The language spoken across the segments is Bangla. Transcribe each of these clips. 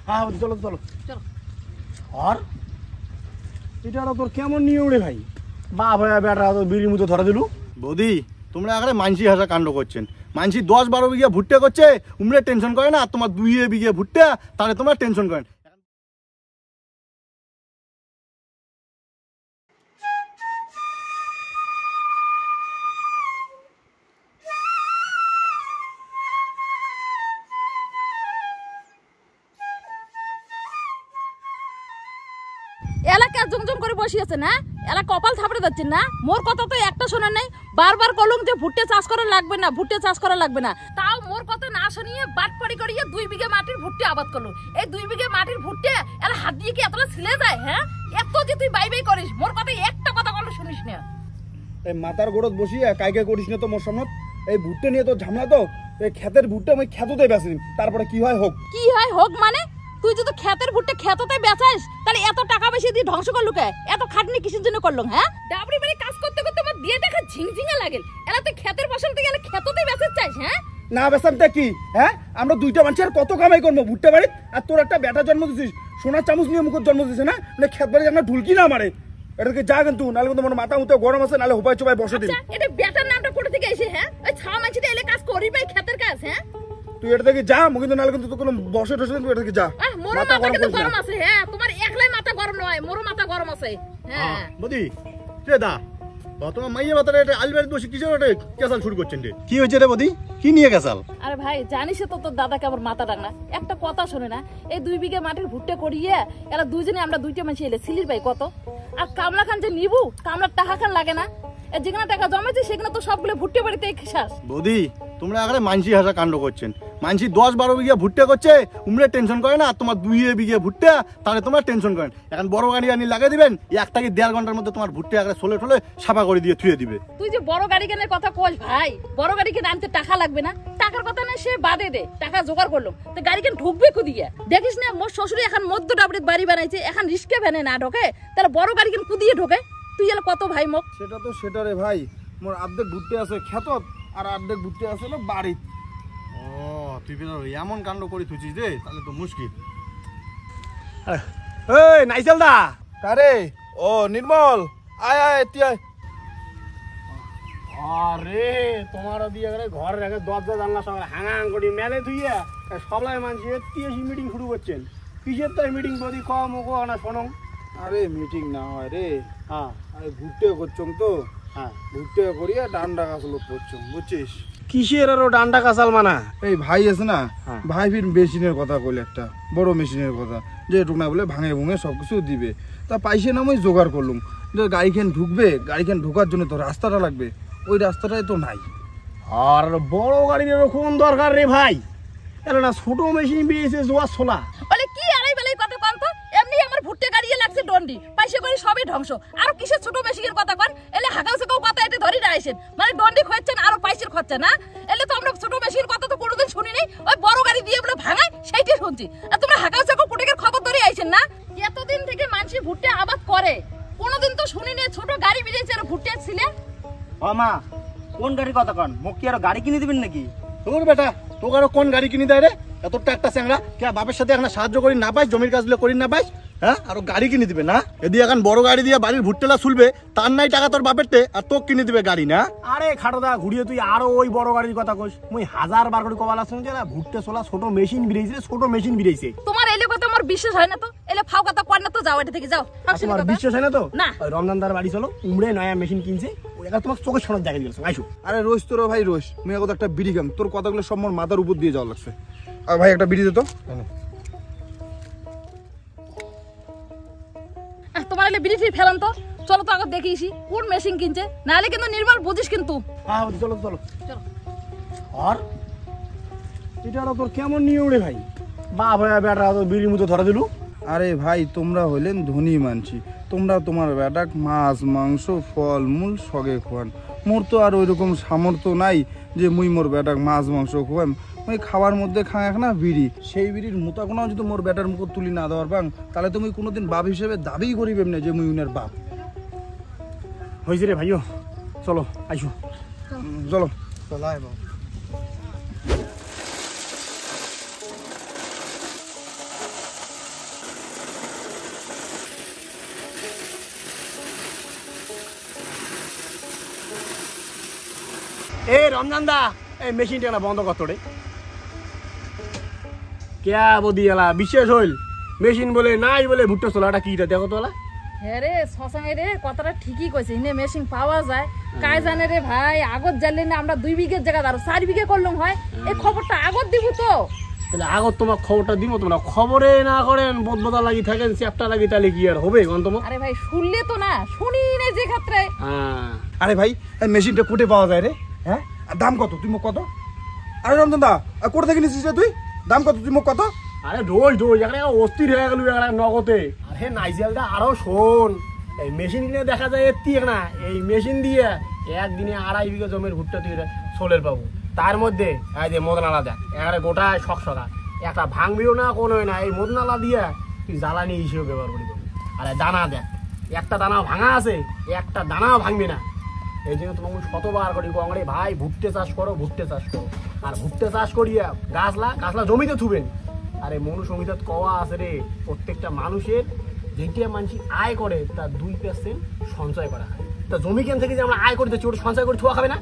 হ্যাঁ চলো চলো চলো। আর এটা তোর কেমন নিয়ম রে ভাই? বাপ ভাই বেটা তো বিড়ির মতো ধরা দিলু। বৌদি তোমরা আগে মানসি হাসা কাণ্ড করছেন। মানসি 10-12 বিঘা ভুট্টা করছে, উমরে টেনশন করে না, আর তোমার 2 বিঘা ভুট্টা তাহলে তোমরা টেনশন করেন। এলাকা জমজম করে বসে আছে না, এলা কপাল থাপড়ে যাচ্ছেন না। মোর কথা তো একটা শোনার নাই, বারবার কলম যে ভুট্টে চাষ করা লাগবে না, ভুট্টে চাষ করা লাগবে না, তাও মোর কথা না শুনিয়ে বাটপাড়ি করিয়ে 2 বিঘা মাটির ভুট্টে আবাদ করলো। এই 2 বিঘা মাটির ভুট্টে এলা হাত দিয়ে কি এতটা ছিলে যায়? হ্যাঁ, এত যে তুই বাই বাই করিস, মোর কথা একটা কথা বলে শুনিস না। এই মাথার গোড়ত বসিয়ে কাইকে করিস না তো মোর সামনে। এই ভুট্টে নিয়ে তো ঝামেলা, তো এই ক্ষেতের ভুট্টে আমি খেততে বেচিনি, তারপরে কি হয় হোক। কি হয় হোক মানে? তুই যদি ক্ষেতের ভুট্টে ক্ষেততে বেচাইস তাহলে এত টাকা বেশি দিয়ে ধ্বংস করলু কে? এত খাটনি কিসের জন্য করলুম? হ্যাঁ, ডাবরি বাড়ি কাজ করতে করতে আমার দিয়ে টাকা ঝিংঝিঙে লাগে। এলা তুই ক্ষেতের ফসল থেকে এলা ক্ষেততে বেচতে চাইস? হ্যাঁ না বেসামটা কি? হ্যাঁ, আমরা দুইটা মানুষের কত কামাই করবো ভুট্টে বাড়ি, আর তোর একটা বেটা জন্ম দিছিস, সোনার চামচ নিয়ে মুখের জন্ম দিছে না, মানে ক্ষেত বাড়ি একটা ঢুলকি না মারে। এটাকে যা কিন্তু, নাহলে কিন্তু আমার মাথা মুতে গরম আছে, নাহলে হোপাই চোপাই বসে দিন। এটা বেটার নামটা কোথা থেকে এসে? হ্যাঁ, ওই ছা মাছিতে এলে কাজ করি পাই ক্ষেতের কাজ। হ্যাঁ, তুই এটা থেকে যা, মুখ কিন্তু নাহলে কিন্তু তো কোনো বসে টসে তুই এটা থেকে যা। মোর মাথা কিন্তু গরম আছে। হ্যাঁ, তোমার একলাই মাথা গরম নয়, মোর মাথা গরম আছে। হ্যাঁ বৌদি রে দা, তোমার মাইয়া বাতারে এটা আলবাড়ি বসে কিসের ওটা কেসাল শুরু করছেন রে? কি হয়েছে রে বৌদি, কি নিয়ে কেসাল? আরে ভাই জানিস তো তোর দাদা কেমন মাথা ডাক না, একটা কথা শোনে না। এই 2 বিঘা মাটির ভুট্টে করিয়ে এরা দুজনে আমরা 2টা মানুষ এলে সিলির ভাই কত, আর কামলা খান যে নিবু, কামলার টাকা খান লাগে না? যেখানে টাকা জমেছে সেখানে তো সবগুলো ভুট্টে বাড়িতে শেষ। বৌদি তোমরা আগে মানসি হাসা কাণ্ড করছেন। মানসি 10-12 বিঘা ভুট্টা করছে, উমরে টেনশন করে না, আর তোমার 2 বিঘা ভুট্টা তাহলে তোমরা টেনশন করেন। এখন বড় গাড়ি আনি লাগিয়ে দিবেন, 1 থেকে 1.5 ঘন্টার মধ্যে তোমার ভুট্টা আগে সোলে ঠোলে সাফা করে দিয়ে থুয়ে দিবে। তুই যে বড় গাড়ি কেনার কথা কস ভাই, বড় গাড়ি কেন আনতে টাকা লাগবে না? টাকার কথা না সে বাদে দে, টাকা জোগাড় করলাম তো গাড়ি কেন ঢুকবে কুদিয়ে? দেখিস না মোর শ্বশুরি এখন মধ্য ডাবরিত বাড়ি বানাইছে, এখন রিস্কে ভ্যানে না ঢোকে, তাহলে বড় গাড়ি কেন কুদিয়ে ঢোকে? তুই এলা কত ভাই মোক। সেটা তো সেটা রে ভাই, মোর অর্ধেক ভুট্টে আছে ক্ষেতত আর অর্ধেক ভুট্টে আছে না বাড়িত। ও তুই এমন কাণ্ড করে থুচিস রে, তাহলে তো মুশকিল। এই নাইচেল দা কারে? ও নির্মল, আয় আয় তুই আয়। আরে তোমার দিয়ে ঘর রেখে দরজা জানলা সব হাঙাং করে মেলে ধুইয়া সবাই মানছি মিটিং শুরু করছেন। কিসের তাই মিটিং বদি কম ও না শোনো? আরে মিটিং না হয় রে, হ্যাঁ আরে ভুট্টে করছং তো, হ্যাঁ ভুট্টে করিয়া ডান্ডা কাছালো করছং, বুঝছিস? কিসের আরো ডান্ডা কাছাল মানা? এই ভাই আছে না, ভাই ফির মেশিনের কথা কইলে, একটা বড় মেশিনের কথা, যে টুকনা বলে ভাঙে ভুঙে সবকিছু দিবে। তা পাইছে না আমি জোগাড় করলুম, যে গাড়িখান ঢুকবে, গাড়িখান ঢোকার জন্য তো রাস্তাটা লাগবে, ওই রাস্তাটাই তো নাই। আর বড় গাড়ির কোন দরকার রে ভাই? এর না ছোট মেশিন বেরিয়েছে জোয়া ছোলা। বলে কি আড়াই বেলাই কথা কন তো, এমনি আমার ভুট্টে গাড়িয়ে লাগছে ডন্ডি, পয়সা করে সবই ধ্বংস। আর কিসের ছোট মেশিনের কথা কন? এলে হাগাও সেকাও কথা এতে ধরি রাইছেন, মানে ডন্ডি খরচেন আর পয়সার খরচা না? এলে তো আমরা ছোট মেশিনের কথা তো কোনোদিন শুনি নাই, ওই বড় গাড়ি দিয়ে বলে ভাঙায় সেইটাই শুনছি। আর তোমরা হাগাও সেকাও কুটিকের খবর ধরে আইছেন না? এতদিন থেকে মানুষ ভুট্টে আবাদ করে, কোনোদিন তো শুনি নাই ছোট গাড়ি বেরিয়েছে আর ভুট্টে ছিলে। ও মা, কোন গাড়ির কথা কন? মোক কি আর গাড়ি কিনে দিবেন নাকি? তোর বেটা তোকে আরো কোন গাড়ি কিনে দেয় রে? এতটা একটা চ্যাংড়া কে বাপের সাথে এখন সাহায্য করি না পাইস, জমির কাজগুলো করি না পাইস, হ্যাঁ আরো গাড়ি কিনে দিবে না? এদি এখন বড় গাড়ি দিয়ে বাড়ির ভুট্টেলা চুলবে, তার নাই টাকা তোর বাপেরতে, আর তোকে কিনে দিবে গাড়ি না? আরে খাটোদা ঘুরিয়ে তুই আরো ওই বড় গাড়ির কথা কইস। মুই 1000 বার করে কবালা শুনছি না, ভুট্টে চলা ছোট মেশিন বেরিয়েছে, ছোট মেশিন বেরিয়েছে। তোমার এলে কথা আমার বিশ্বাস হয় না তো, এলে ফাও কথা কর না তো, যাও এটা থেকে যাও। তোমার বিশ্বাস হয় না তো? না। ওই রমজানদার বাড়ি চলো, উমড়ে নয়া মেশিন কিনছে, ওই একা তোমার চোখের সামনে দেখা দিয়েছে। আইসো। আরে রোজ তোর ভাই রোজ, মুই এখন একটা বিড়ি খাম, তোর কথাগুলো সব মোর মাথার উপর দিয়ে যাওয়া লাগছে। আর ভাই একটা বিড়ি দে তো। তোমার এলে বিড়ি ফেলাম তো, চলো তো আগে দেখিয়েছি কোন মেশিন কিনছে, নাহলে কিন্তু নির্মল বুঝিস কিন্তু। হ্যাঁ চলো চলো চলো। আর এটা তোর কেমন নিয়ম রে ভাই? বাপ ভাই বেটা তো বিড়ির মতো ধরা দিলু। আরে ভাই তোমরা হইলেন ধনী মানছি, তোমরা তোমার বেটাক মাছ মাংস ফল মূল সগে খোয়ান। মোর তো আর ওই রকম সামর্থ্য নাই যে মুই মোর বেটাক মাছ মাংস খোয়াম। ওই খাওয়ার মধ্যে খায় না বিড়ি, সেই বিড়ির মোতাগোনাও যদি মোর বেটার মুখ তুলি না দেওয়ার বাং, তাহলে তুমি কোনোদিন বাপ হিসেবে দাবি করিবেন না যে মুই উনার বাপ। হয়েছে রে ভাইও, চলো আইসো। চলো চলো আয় বাবা। এ রমজান দা এই মেশিনটা না বন্ধ করতো রে ক্যা বদি এলা বিশেষ হইল মেশিন বলে নাই বলে ভুট্টা চলাটা কিটা দেখো তো এলা হ্যাঁ রে শশাঙ্গে রে কথাটা ঠিকই কইছে ইনে মেশিন পাওয়া যায় কাই জানে রে ভাই আগত জানলে না আমরা 2 বিঘের জায়গা আর 4 বিঘে করলাম হয় এই খবরটা আগত দিব তো তাহলে আগত তোমার খবরটা দিব তোমরা খবরে না করেন বদবদা লাগি থাকেন চ্যাপ্টার লাগি তাহলে কি আর হবে কোন তোমার আরে ভাই শুনলে তো না শুনি নে যে ক্ষেত্রে আরে ভাই এই মেশিনটা কোটে পাওয়া যায় রে হ্যাঁ আর দাম কত তুই মুখ কত আরে রমজান দা কোথা থেকে নিছিস রে তুই দাম কত তুই মুখ কত আরে রোজ রোজ একটা অস্থির হয়ে গেল একটা নগদে আরে নাইজেলটা আরো শোন এই মেশিন কিনে দেখা যায় এর না এই মেশিন দিয়ে একদিনে 2.5 বিঘা জমির ভুট্টা তুই সোলের পাবো তার মধ্যে এই যে মদনালা দেখ এখানে গোটা শকশকা একটা ভাঙবিও না কোনো না এই মদনালা দিয়ে তুই জ্বালানি হিসেবে ব্যবহার করি আরে দানা দেখ একটা দানা ভাঙা আছে একটা দানাও ভাঙবি না এই জন্য তোমাকে শতবার করি কংরে ভাই ভুট্টে চাষ করো আর ভুট্টে চাষ করিয়া গাছলা জমিতে থুবেন আরে মনুসংহিতা কওয়া আছে রে প্রত্যেকটা মানুষের যেটা মানুষ আয় করে তার 2% সঞ্চয় করা হয় তা জমি কেন থেকে যে আমরা আয় করে দিচ্ছি ওটা সঞ্চয় করে থোয়া খাবে না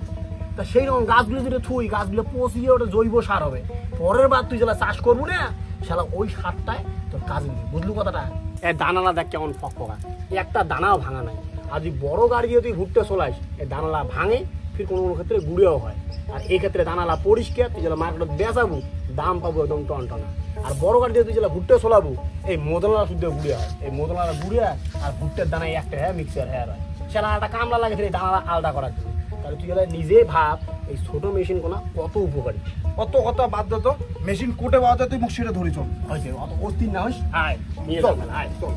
তা সেই রকম গাছগুলো যদি থুই গাছগুলো পচিয়ে ওটা জৈব সার হবে পরের বার তুই যেটা চাষ করবো না সেটা ওই সারটায় তোর কাজ দিবি বুঝলু কথাটা এই দানালা দেখ কেমন ফকফকা একটা দানাও ভাঙা নাই আর যদি বড় গাড়ি দিয়ে তুই ভুট্টে চলাইস এই দানালা ভাঙে ফির কোনো কোনো ক্ষেত্রে গুঁড়েও হয় আর এই ক্ষেত্রে দানালা পরিষ্কার তুই যেটা মার্কেটে বেচাবো দাম পাবো একদম টনটনা আর বড় গাড়ি দিয়ে তুই যেটা ভুট্টে চলাবো এই মদনালা শুদ্ধ গুঁড়ে হয় এই মদনালা গুঁড়ে আর ভুট্টের দানায় একটা মিক্সার হেয়ার হয় সেটা একটা কামলা লাগে এই দানালা আলাদা করার জন্য তাহলে তুই যেটা নিজে ভাব এই ছোট মেশিন কোনা কত উপকারী অত কথা বাদ দে তো মেশিন কোটে পাওয়া যায় তুই মুখ সেটা ধরি চল হয়েছে অত অস্থির না হইস আয় নিয়ে চল আয় চল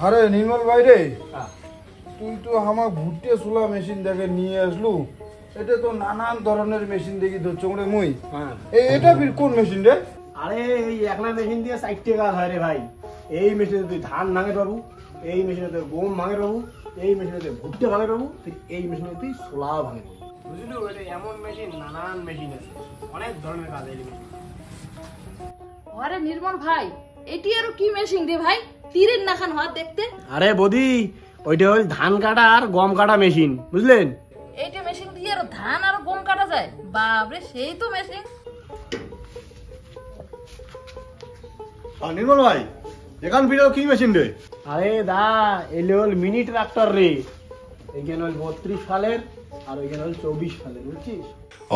আরে নির্মল ভাই রে তুই তো আমার ভুট্টে সোলা মেশিন দেখে নিয়ে আসলু এটা তো নানান ধরনের মেশিন দেখি তো চোংড়ে মুই এটা ফির কোন মেশিন রে আরে এই একলা মেশিন দিয়ে 60 টাকা হয় রে ভাই এই মেশিনে তুই ধান ভাঙে পাবো এই মেশিনে তুই গম ভাঙে পাবো এই মেশিনে তুই ভুট্টে ভাঙে পাবো এই মেশিনে তুই সোলাও ভাঙে পাবো বুঝলি এটা এমন মেশিন নানান মেশিন আছে অনেক ধরনের কাজ এই মেশিন আরে নির্মল ভাই এটি আর কি মেশিন রে ভাই তীরের নাখান হাত দেখতে আরে বদি ওইটা হল ধান কাটা আর গম কাটা মেশিন বুঝলেন এইটা মেশিন দিয়ে আর ধান আর গম কাটা যায় বাপরে সেই তো মেশিন নির্মল ভাই এখান ভিডিও কি মেশিন রে আরে দা এলে হল মিনি ট্রাক্টর রে এইখানে হল 32 সালের আর ওইখানে হল 24 সালের বুঝছিস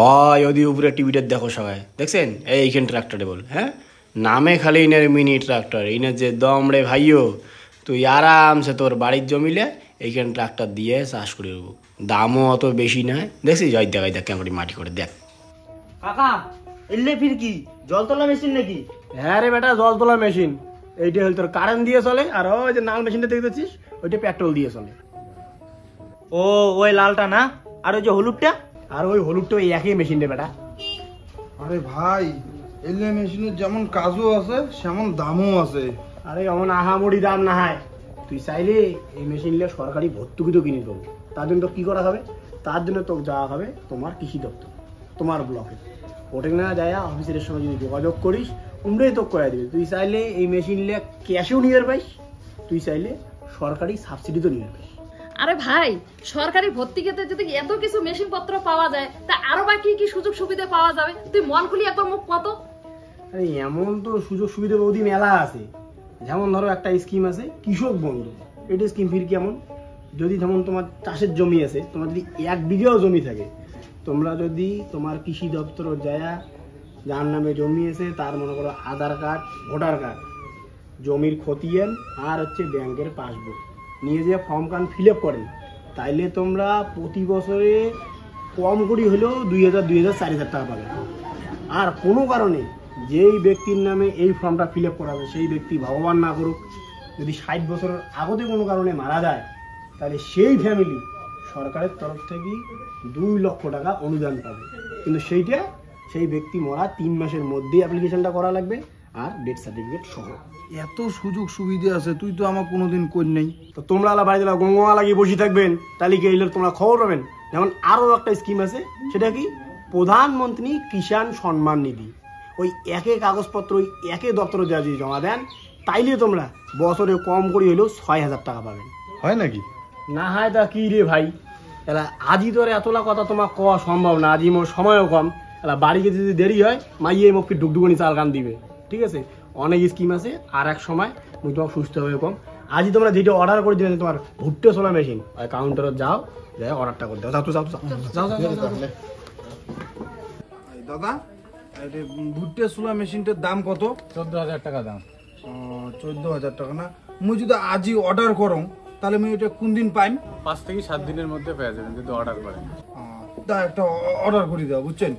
ওই ওদি উপরে টিভিটা দেখো সবাই দেখছেন এইখান ট্রাক্টরে বল হ্যাঁ নামে খালি ইনের মিনি ট্রাক্টর ইনের যে দম রে ভাইও তুই আরামসে তোর বাড়ির জমিলে এইখান ট্রাক্টর দিয়ে চাষ করে দেবো দামও অত বেশি নয় দেখছিস জয় দেখাই দেখ কেমন মাটি করে দেখ কাকা এলে ফির কি জল তোলা মেশিন নাকি হ্যাঁ রে বেটা জল তোলা মেশিন এইটা হল তোর কারেন্ট দিয়ে চলে আর ওই যে নাল মেশিনটা দেখতেছিস ওইটা পেট্রোল দিয়ে চলে ও ওই লালটা না আর ওই যে হলুদটা আর ওই হলুদটা ওই একই মেশিন রে বেটা আরে ভাই এলে মেশিনের যেমন কাজও আছে সেমন দামও আছে আরে এমন আহামরি দাম না হয় তুই চাইলে এই মেশিন নিয়ে সরকারি ভর্তুকি তো কিনে দেবো তার জন্য তো কি করা হবে তার জন্য তো যাওয়া হবে তোমার কৃষি দপ্তর তোমার ব্লকে ওটা না যায় অফিসের সঙ্গে যদি যোগাযোগ করিস উমরাই তো করে দিবি তুই চাইলে এই মেশিন নিয়ে ক্যাশেও নিয়ে পাইস তুই চাইলে সরকারি সাবসিডি তো নিয়ে পাইস আরে ভাই সরকারি ভর্তি ক্ষেত্রে যদি এত কিছু মেশিন পত্র পাওয়া যায় তা আরো বা কি কি সুযোগ সুবিধা পাওয়া যাবে তুই মন খুলি একবার মুখ কত আরে এমন তো সুযোগ সুবিধা বৌদি মেলা আছে যেমন ধরো একটা স্কিম আছে কৃষক বন্ধু এটা স্কিম ফির কেমন যদি যেমন তোমার চাষের জমি আছে তোমার যদি 1 বিঘাও জমি থাকে তোমরা যদি তোমার কৃষি দপ্তর যায় যার নামে জমি আছে তার মনে করো আধার কার্ড ভোটার কার্ড জমির খতিয়ান আর হচ্ছে ব্যাংকের পাসবুক নিয়ে যে ফর্ম কার্ড ফিল আপ করেন তাইলে তোমরা প্রতি বছরে কম করে হলেও 2000-4,000 টাকা পাবে আর কোনো কারণে যেই ব্যক্তির নামে এই ফর্মটা ফিল আপ করা হবে সেই ব্যক্তি ভগবান না করুক যদি 60 বছরের আগতে কোনো কারণে মারা যায় তাহলে সেই ফ্যামিলি সরকারের তরফ থেকে 2 লক্ষ টাকা অনুদান পাবে কিন্তু সেইটা সেই ব্যক্তি মরা 3 মাসের মধ্যেই অ্যাপ্লিকেশনটা করা লাগবে আর ডেথ সার্টিফিকেট সহ এত সুযোগ সুবিধা আছে তুই তো আমার কোনোদিন কই নাই তো তোমরা আলা বাড়িতে গঙ্গা লাগিয়ে বসে থাকবেন তাহলে কি এইগুলোর তোমরা খবর পাবেন যেমন আরও একটা স্কিম আছে সেটা কি প্রধানমন্ত্রী কিষাণ সম্মান নিধি ওই একই কাগজপত্র ওই একই দপ্তরে যা যদি জমা দেন তাইলে তোমরা বছরে কম করে হইলেও 6,000 টাকা পাবেন। হয় নাকি? না হয় তা কি রে ভাই, এলা আজই তোর এতলা কথা তোমার কওয়া সম্ভব না, আজই মোর সময়ও কম। এলা বাড়িতে যদি দেরি হয় মাইয়ে মুখে ডুকডুকনি চাল গান দিবে, ঠিক আছে? অনেক স্কিম আছে, আর এক সময় মুই তোমার সুস্থ হবে কম। আজই তোমরা যেটা অর্ডার করে দিবেন তোমার ভুট্টে ছোলা মেশিন, ওই কাউন্টারে যাও, যাই অর্ডারটা করে দাও। যাও তো যাও তো যাও যাও যাও। এই দাদা, এই যে ভুট্টে সুলা মেশিনটার দাম কত? 14,000 টাকা দাম। 14,000 টাকা না? মুই যদি আজই অর্ডার করং তাহলে মুই এটা কোন দিন পাইম? 5 থেকে 7 দিনের মধ্যে পেয়ে যাবেন যদি অর্ডার করেন। তা একটা অর্ডার করে দাও, বুঝছেন?